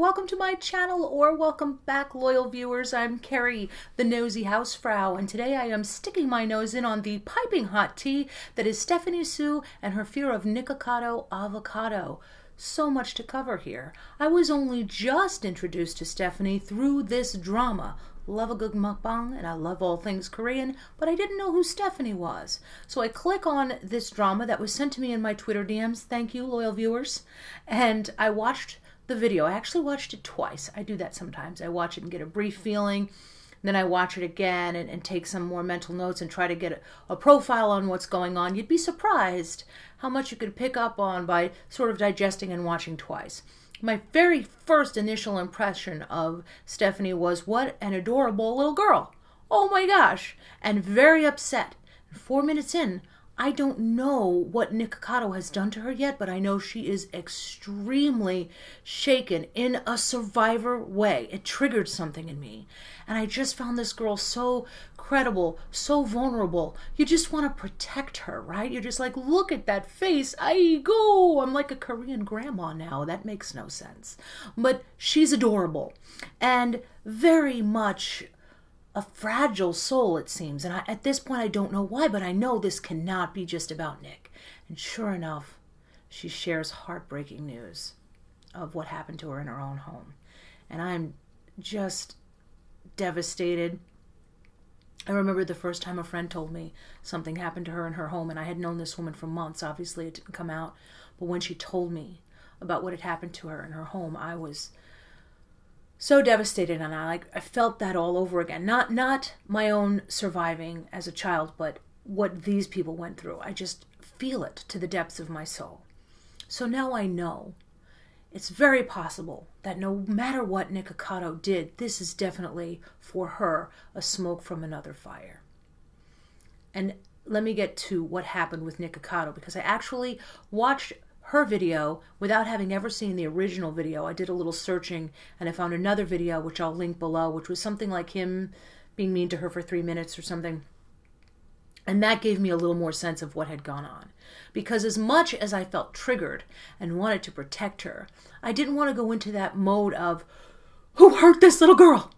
welcome to my channel, or welcome back, loyal viewers. I'm Kerry, the nosy housefrau, and today I am sticking my nose in on the piping hot tea that is Stephanie Sue and her fear of Nikocado Avocado. So much to cover here. I was only just introduced to Stephanie through this drama. Love a good mukbang, and I love all things Korean, but I didn't know who Stephanie was. So I click on this drama that was sent to me in my Twitter DMs. Thank you, loyal viewers. And I watched the video. I actually watched it twice. I do that sometimes. I watch it and get a brief feeling. Then I watch it again and take some more mental notes and try to get a profile on what's going on. You'd be surprised how much you could pick up on by sort of digesting and watching twice. My very first initial impression of Stephanie was, what an adorable little girl. Oh my gosh. And very upset. 4 minutes in, I don't know what Nikocado has done to her yet, but I know she is extremely shaken in a survivor way. It triggered something in me. And I just found this girl so credible, so vulnerable. You just want to protect her, right? You're just like, look at that face. I'm like a Korean grandma now. That makes no sense. But she's adorable and very much a fragile soul, it seems. And at this point, I don't know why, but I know this cannot be just about Nick. And sure enough, she shares heartbreaking news of what happened to her in her own home. And I'm just devastated. I remember the first time a friend told me something happened to her in her home, and I had known this woman for months. Obviously, it didn't come out. But when she told me about what had happened to her in her home, I was so devastated, and I felt that all over again. Not my own surviving as a child, but what these people went through. I just feel it to the depths of my soul. So now I know it's very possible that no matter what Nikocado did, this is definitely for her a smoke from another fire. And let me get to what happened with Nikocado, because I actually watched her video without having ever seen the original video. I did a little searching and I found another video, which I'll link below, which was something like him being mean to her for 3 minutes or something. And that gave me a little more sense of what had gone on. Because as much as I felt triggered and wanted to protect her, I didn't want to go into that mode of, who hurt this little girl?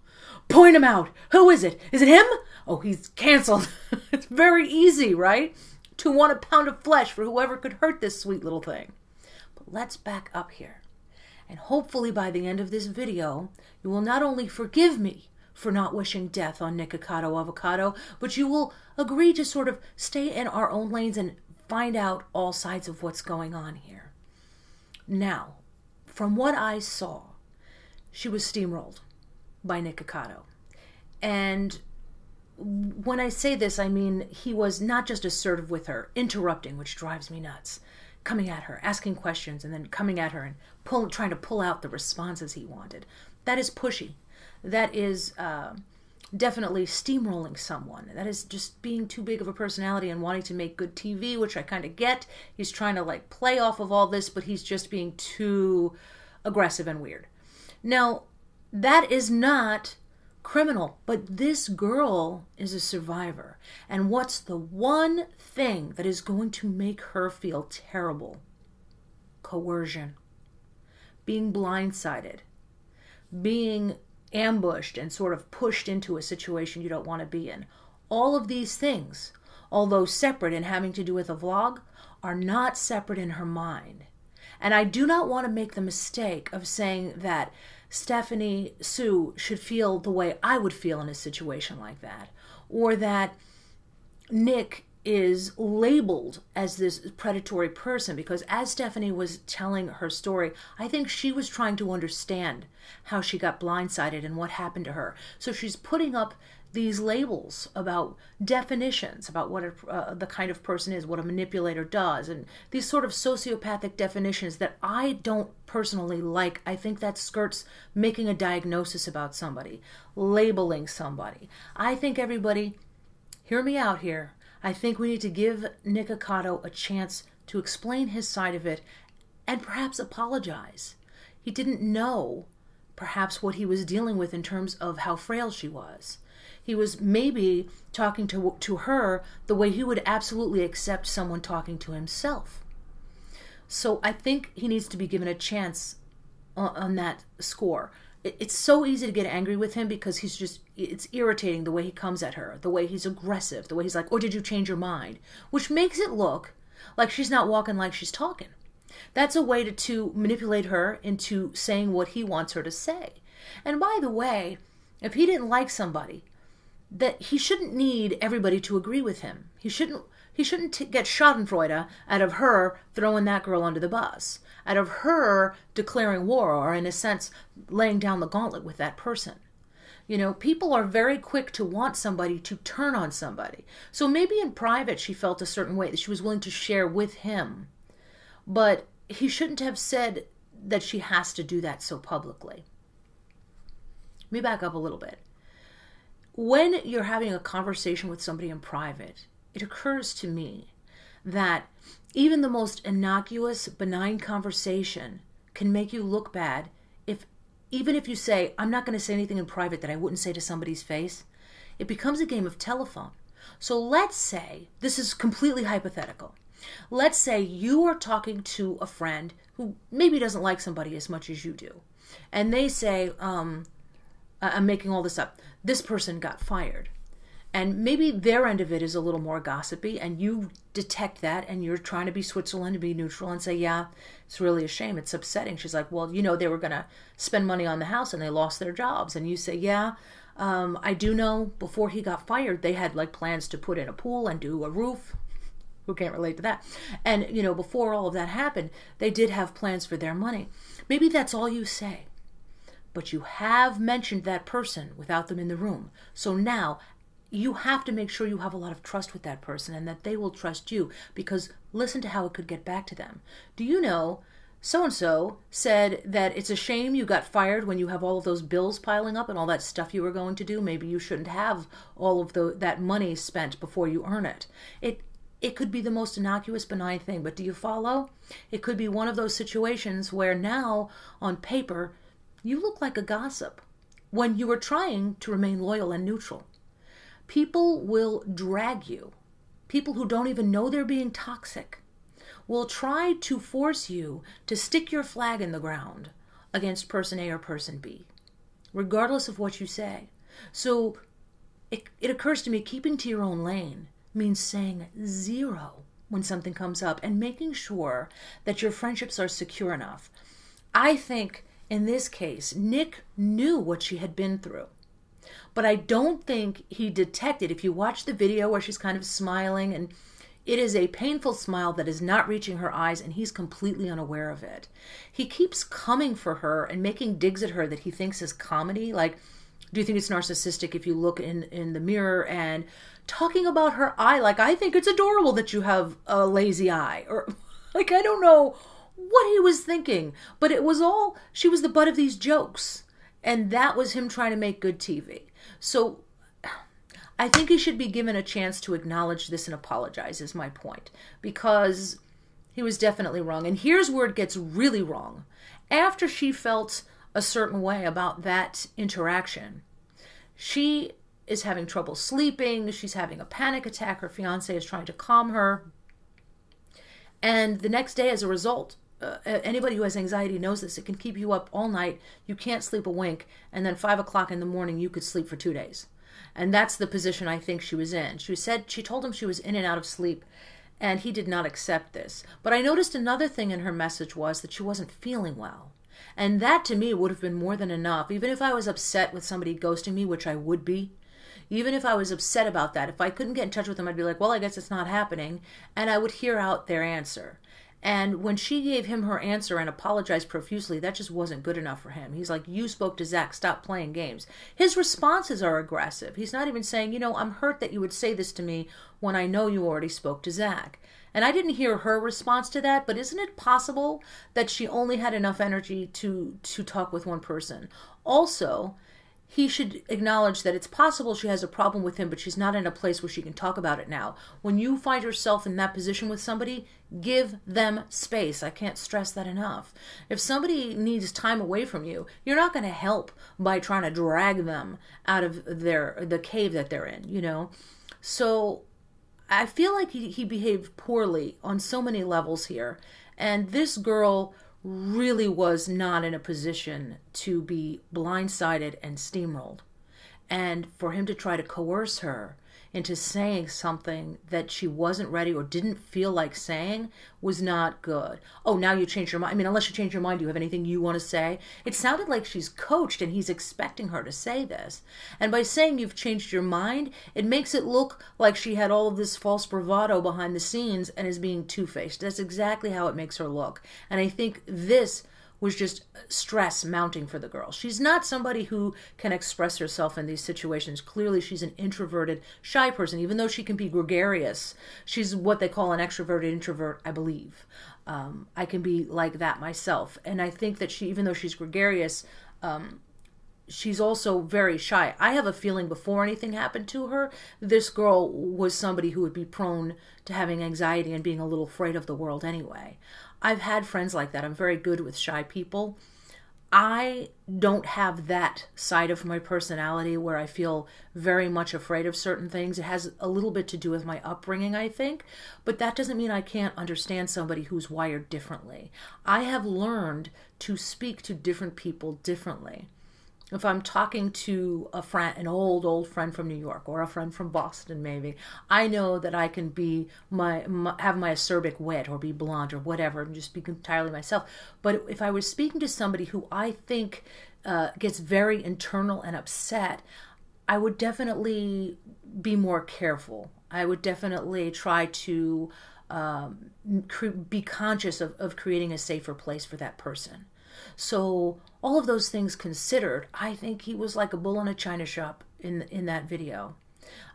Point him out. Who is it? Is it him? Oh, he's canceled. It's very easy, right? To want a pound of flesh for whoever could hurt this sweet little thing. But let's back up here. And hopefully by the end of this video, you will not only forgive me for not wishing death on Nikocado Avocado, but you will agree to sort of stay in our own lanes and find out all sides of what's going on here. Now, from what I saw, she was steamrolled by Nikocado. And when I say this, I mean he was not just assertive with her, interrupting, which drives me nuts, coming at her, asking questions, and then coming at her and trying to pull out the responses he wanted. That is pushy. That is definitely steamrolling someone. That is just being too big of a personality and wanting to make good TV, which I kind of get. He's trying to like play off of all this, but he's just being too aggressive and weird. Now, that is not criminal, but this girl is a survivor. And what's the one thing that is going to make her feel terrible? Coercion. Being blindsided. Being ambushed and sort of pushed into a situation you don't want to be in. All of these things, although separate and having to do with a vlog, are not separate in her mind. And I do not want to make the mistake of saying that Stephanie Sue should feel the way I would feel in a situation like that, or that Nick is labeled as this predatory person, because as Stephanie was telling her story, I think she was trying to understand how she got blindsided and what happened to her. So she's putting up these labels about definitions about what the kind of person is, what a manipulator does, and these sort of sociopathic definitions that I don't personally like. I think that skirts making a diagnosis about somebody, labeling somebody. I think everybody, hear me out here, I think we need to give Nikocado a chance to explain his side of it and perhaps apologize. He didn't know perhaps what he was dealing with in terms of how frail she was. He was maybe talking to her the way he would absolutely accept someone talking to himself. So I think he needs to be given a chance on that score. It's so easy to get angry with him because it's irritating the way he comes at her, the way he's aggressive, the way he's like, "Or did you change your mind?" Which makes it look like she's not walking like she's talking. That's a way to manipulate her into saying what he wants her to say. And by the way, if he didn't like somebody, that he shouldn't need everybody to agree with him. He shouldn't get schadenfreude out of her throwing that girl under the bus, out of her declaring war, or in a sense, laying down the gauntlet with that person. You know, people are very quick to want somebody to turn on somebody. So maybe in private she felt a certain way that she was willing to share with him. But he shouldn't have said that she has to do that so publicly. Let me back up a little bit. When you're having a conversation with somebody in private, it occurs to me that even the most innocuous, benign conversation can make you look bad even if you say, "I'm not going to say anything in private that I wouldn't say to somebody's face." It becomes a game of telephone. So let's say, this is completely hypothetical. Let's say you are talking to a friend who maybe doesn't like somebody as much as you do. And they say, I'm making all this up, this person got fired. And maybe their end of it is a little more gossipy, and you detect that, and you're trying to be Switzerland, to be neutral, and say, "Yeah, it's really a shame. It's upsetting." She's like, "Well, they were going to spend money on the house, and they lost their jobs." And you say, "Yeah, I do know before he got fired, they had like plans to put in a pool and do a roof." Who can't relate to that? And, before all of that happened, they did have plans for their money. Maybe that's all you say. But you have mentioned that person without them in the room. So now you have to make sure you have a lot of trust with that person and that they will trust you, because listen to how it could get back to them. Do you know so-and-so said that it's a shame you got fired when you have all of those bills piling up and all that stuff you were going to do? Maybe you shouldn't have all of that money spent before you earn it. It could be the most innocuous, benign thing, but do you follow? It could be one of those situations where now, on paper, you look like a gossip when you were trying to remain loyal and neutral. People will drag you. People who don't even know they're being toxic will try to force you to stick your flag in the ground against person A or person B, regardless of what you say. So it occurs to me, keeping to your own lane means saying zero when something comes up and making sure that your friendships are secure enough. I think in this case, Nick knew what she had been through. But I don't think he detected, if you watch the video where she's kind of smiling, and it is a painful smile that is not reaching her eyes, and he's completely unaware of it. He keeps coming for her and making digs at her that he thinks is comedy. Like, do you think it's narcissistic if you look in the mirror, and talking about her eye, like, "I think it's adorable that you have a lazy eye," or like, I don't know what he was thinking, but it was all, she was the butt of these jokes, and that was him trying to make good TV. So I think he should be given a chance to acknowledge this and apologize, is my point, because he was definitely wrong. And here's where it gets really wrong. After she felt a certain way about that interaction, she is having trouble sleeping, she's having a panic attack, her fiance is trying to calm her, and the next day, as a result, anybody who has anxiety knows this, it can keep you up all night, you can't sleep a wink, and then 5 o'clock in the morning you could sleep for 2 days. And that's the position I think she was in. She told him she was in and out of sleep, and he did not accept this. But I noticed another thing in her message was that she wasn't feeling well. And that to me would have been more than enough. Even if I was upset with somebody ghosting me, which I would be, even if I was upset about that, if I couldn't get in touch with them, I'd be like, "Well, I guess it's not happening," and I would hear out their answer. And when she gave him her answer and apologized profusely, that just wasn't good enough for him. He's like, "You spoke to Zach, stop playing games." His responses are aggressive. He's not even saying, "I'm hurt that you would say this to me when I know you already spoke to Zach." And I didn't hear her response to that, but isn't it possible that she only had enough energy to talk with one person? Also, he should acknowledge that it's possible she has a problem with him, but she's not in a place where she can talk about it now. When you find yourself in that position with somebody, give them space. I can't stress that enough. If somebody needs time away from you, you're not going to help by trying to drag them out of the cave that they're in, So I feel like he behaved poorly on so many levels here. And this girl really was not in a position to be blindsided and steamrolled. And for him to try to coerce her into saying something that she wasn't ready or didn't feel like saying was not good. Oh, now you changed your mind. I mean, unless you change your mind, do you have anything you want to say? It sounded like she's coached and he's expecting her to say this. And by saying you've changed your mind, it makes it look like she had all of this false bravado behind the scenes and is being two-faced. That's exactly how it makes her look. And I think this was just stress mounting for the girl. She's not somebody who can express herself in these situations. Clearly, she's an introverted, shy person, even though she can be gregarious. She's what they call an extroverted introvert, I believe. I can be like that myself. And I think that she, even though she's gregarious, she's also very shy. I have a feeling before anything happened to her, this girl was somebody who would be prone to having anxiety and being a little afraid of the world anyway. I've had friends like that. I'm very good with shy people. I don't have that side of my personality where I feel very much afraid of certain things. It has a little bit to do with my upbringing, I think, but that doesn't mean I can't understand somebody who's wired differently. I have learned to speak to different people differently. If I'm talking to a friend, an old friend from New York or a friend from Boston maybe, I know that I can be have my acerbic wit or be blunt or whatever and just be entirely myself. But if I was speaking to somebody who I think gets very internal and upset, I would definitely be more careful. I would definitely try to be conscious of creating a safer place for that person. So all of those things considered, I think he was like a bull in a china shop in that video.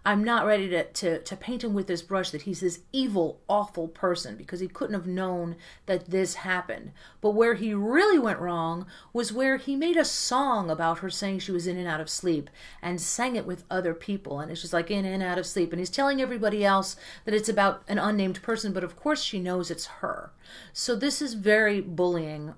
I'm not ready to paint him with this brush that he's this evil, awful person because he couldn't have known that this happened. But where he really went wrong was where he made a song about her saying she was in and out of sleep and sang it with other people. And it's just like in and out of sleep. And he's telling everybody else that it's about an unnamed person, but of course she knows it's her. So this is very bullying.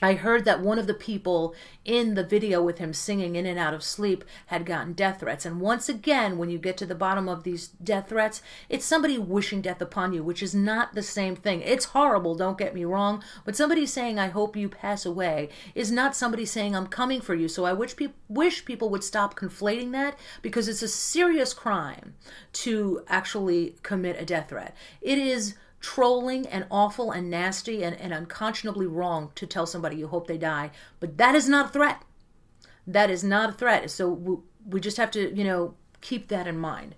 I heard that one of the people in the video with him singing in and out of sleep had gotten death threats. And once again, when you get to the bottom of these death threats, it's somebody wishing death upon you, which is not the same thing. It's horrible, don't get me wrong, but somebody saying, I hope you pass away, is not somebody saying, I'm coming for you. So I wish people would stop conflating that because it's a serious crime to actually commit a death threat. It is trolling and awful and nasty and unconscionably wrong to tell somebody you hope they die, but that is not a threat. That is not a threat. So we just have to, keep that in mind.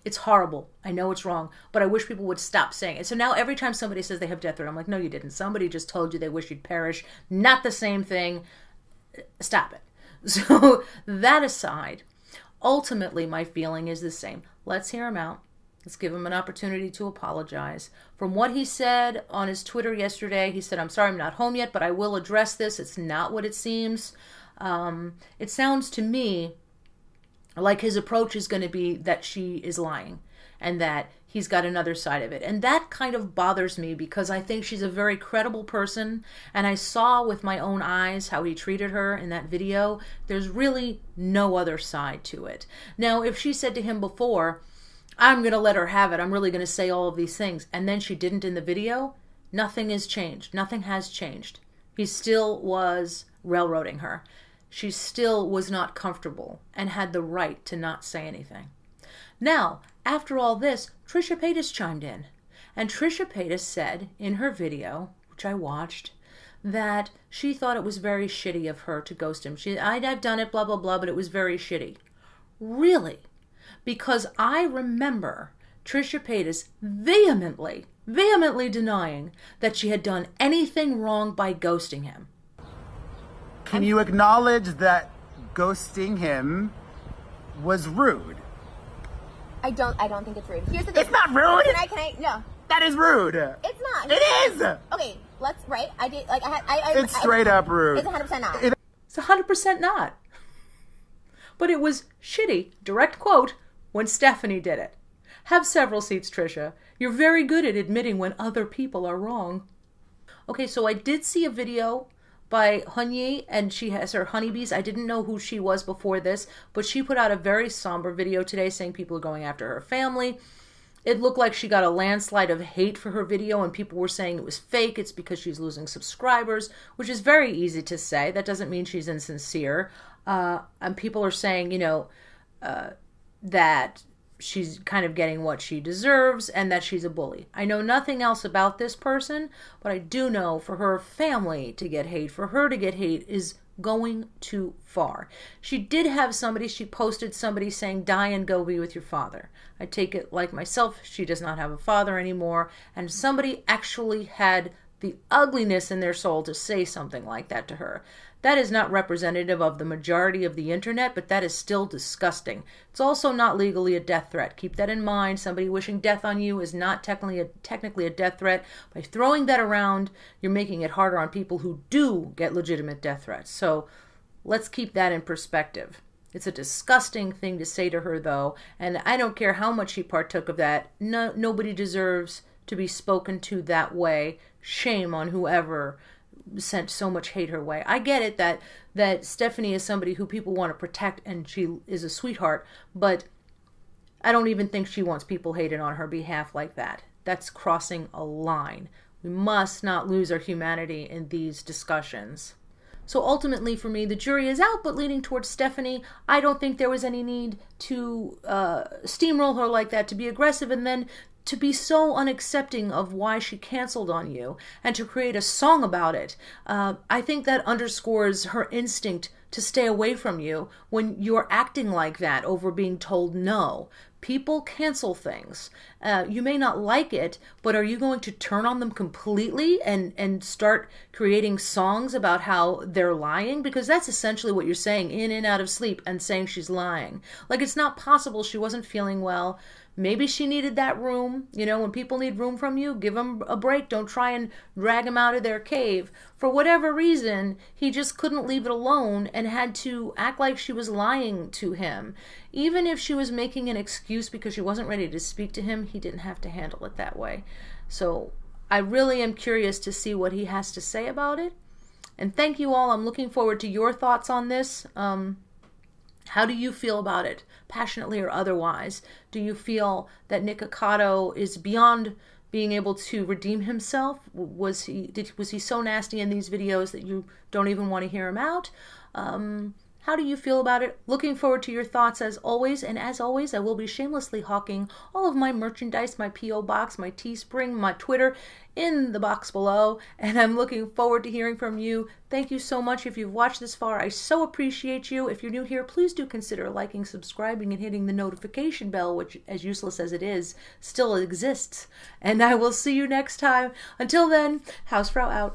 It's horrible. I know it's wrong, but I wish people would stop saying it. So now every time somebody says they have death threat, I'm like, no, you didn't. Somebody just told you they wish you'd perish. Not the same thing. Stop it. So that aside, ultimately my feeling is the same. Let's hear him out. Let's give him an opportunity to apologize. From what he said on his Twitter yesterday, he said, I'm sorry I'm not home yet, but I will address this. It's not what it seems. It sounds to me like his approach is going to be that she is lying and that he's got another side of it. And that kind of bothers me because I think she's a very credible person. And I saw with my own eyes how he treated her in that video. There's really no other side to it. Now, if she said to him before, I'm going to let her have it, I'm really going to say all of these things, and then she didn't in the video, nothing has changed. Nothing has changed. He still was railroading her. She still was not comfortable and had the right to not say anything. Now, after all this, Trisha Paytas chimed in. And Trisha Paytas said in her video, which I watched, that she thought it was very shitty of her to ghost him. I've done it, blah, blah, blah, but it was very shitty. Really? Because I remember Trisha Paytas vehemently denying that she had done anything wrong by ghosting him. Can you acknowledge that ghosting him was rude? I don't think it's rude. Here's the thing. It's not rude. Can I? No. That is rude. It's not. It is. Okay, right. I did. It's straight up rude. It's 100% not. It's 100% not. But it was shitty, direct quote, when Stephanie did it. Have several seats, Trisha. You're very good at admitting when other people are wrong. Okay, so I did see a video by Honey, and she has her honeybees. I didn't know who she was before this, but she put out a very somber video today saying people are going after her family. it looked like she got a landslide of hate for her video, and people were saying it was fake. It's because she's losing subscribers, which is very easy to say. That doesn't mean she's insincere. And people are saying, that she's kind of getting what she deserves and that she's a bully. I know nothing else about this person, but I do know for her family to get hate, for her to get hate, is going too far. She did have somebody, she posted somebody saying, die and go be with your father. I take it like myself, she does not have a father anymore, and somebody actually had the ugliness in their soul to say something like that to her. That is not representative of the majority of the internet, but that is still disgusting. It's also not legally a death threat. Keep that in mind. Somebody wishing death on you is not technically a death threat. By throwing that around, you're making it harder on people who do get legitimate death threats. So let's keep that in perspective. It's a disgusting thing to say to her, though, and I don't care how much she partook of that. Nobody deserves to be spoken to that way. Shame on whoever sent so much hate her way. I get it that Stephanie is somebody who people want to protect and she is a sweetheart, but I don't even think she wants people hated on her behalf like that. That's crossing a line. We must not lose our humanity in these discussions. So ultimately for me, the jury is out, but leaning towards Stephanie. I don't think there was any need to steamroll her like that, to be aggressive, and then to be so unaccepting of why she canceled on you and to create a song about it. I think that underscores her instinct to stay away from you when you're acting like that over being told no. People cancel things. You may not like it, but are you going to turn on them completely and start creating songs about how they're lying? Because that's essentially what you're saying, in and out of sleep, and saying she's lying. Like, it's not possible she wasn't feeling well. Maybe she needed that room. When people need room from you, give them a break. Don't try and drag them out of their cave. For whatever reason, he just couldn't leave it alone and had to act like she was lying to him. Even if she was making an excuse because she wasn't ready to speak to him, he didn't have to handle it that way. So I really am curious to see what he has to say about it. And thank you all. I'm looking forward to your thoughts on this. How do you feel about it, passionately or otherwise? Do you feel that Nikocado is beyond being able to redeem himself? Was he so nasty in these videos that you don't even want to hear him out? How do you feel about it? Looking forward to your thoughts as always. And as always, I will be shamelessly hawking all of my merchandise, my P.O. Box, my Teespring, my Twitter in the box below. And I'm looking forward to hearing from you. Thank you so much if you've watched this far. I so appreciate you. If you're new here, please do consider liking, subscribing, and hitting the notification bell, which, as useless as it is, still exists. And I will see you next time. Until then, Hausfrau out.